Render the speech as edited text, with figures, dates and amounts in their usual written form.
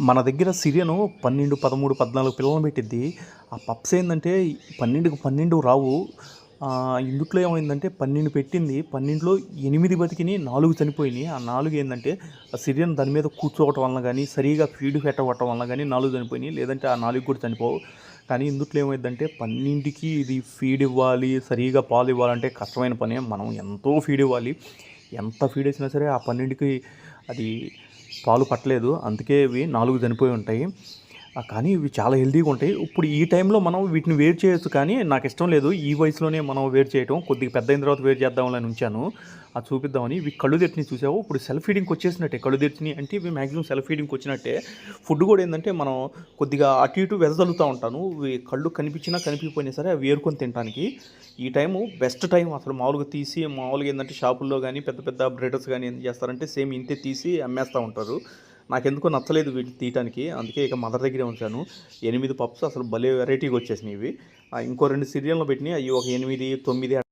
మన దగ్గర సిరియను 12, 13, 14 పిల్లల్ని పెట్టిద్ది. ఆ పప్స్ ఏందంటే 12కి 12 రావు. ఇందుట్లో ఏమైందంటే 12 పెట్టింది. 12లో 8 బతికినియి, 4 చనిపోయినియి. ఆ 4 ఏందంటే ఆ సిరియన్ దాని మీద కూర్చోవటం వలన గానీ, సరిగ్గా ఫీడ్ పెట్టకపోవటం వలన గానీ 4 చనిపోయినియి. లేదంటే ఆ 4 కూడా చనిపోవు. కానీ ఇందుట్లో ఏమైద్దంటే 12కి ఇది ఫీడ్ ఇవ్వాలి, సరిగ్గా పాలు ఇవ్వాలంటే కష్టమైన పనే. మనం ఎంతో ఫీడ్ ఇవ్వాలి. ఎంత ఫీడ్ ఇచ్చినా సరే ఆ 12కి అది పాలు పట్టలేదు. అందుకే ఇవి 4 చనిపోయి ఉంటాయి. కానీ ఇవి చాలా హెల్తీగా ఉంటాయి. ఇప్పుడు ఈ టైంలో మనం వీటిని వేరు చేయొచ్చు, కానీ నాకు ఇష్టం లేదు ఈ వయసులోనే మనం వేరు చేయటం. కొద్దిగా పెద్ద అయిన తర్వాత వేరు చేద్దామని ఉంచాను. అది చూపిద్దామని. ఇవి కళ్ళు తెరిచినయి చూసావు, ఇప్పుడు సెల్ఫ్ ఫీడింగ్కి వచ్చేసినట్టే. కళ్ళు తెరిచినయి అంటే ఇవి మ్యాక్సిమం సెల్ఫ్ ఫీడింగ్కి వచ్చినట్టే. ఫుడ్ కూడా ఏంటంటే మనం కొద్దిగా అటు ఇటు వెదజల్లుతూ ఉంటాను. ఇవి కళ్ళు కనిపించినా కనిపించకపోయినా సరే అవి ఏరుకొని తినడానికి ఈ టైము బెస్ట్ టైం. అసలు మామూలుగా తీసి మామూలుగా ఏంటంటే షాపుల్లో కానీ పెద్ద పెద్ద బ్రీడర్స్ కానీ ఏం చేస్తారంటే సేమ్ ఇంతే తీసి అమ్మేస్తూ ఉంటారు. నాకెందుకో నచ్చలేదు వీటిని తీయటానికి. అందుకే ఇక మదర్ దగ్గరే ఉంచాను. 8 పప్స్ అసలు భలే వెరైటీగా వచ్చేసినాయి ఇవి. ఇంకో 2 సిరియన్లు పెట్టినాయి. అవి ఒక 8, 9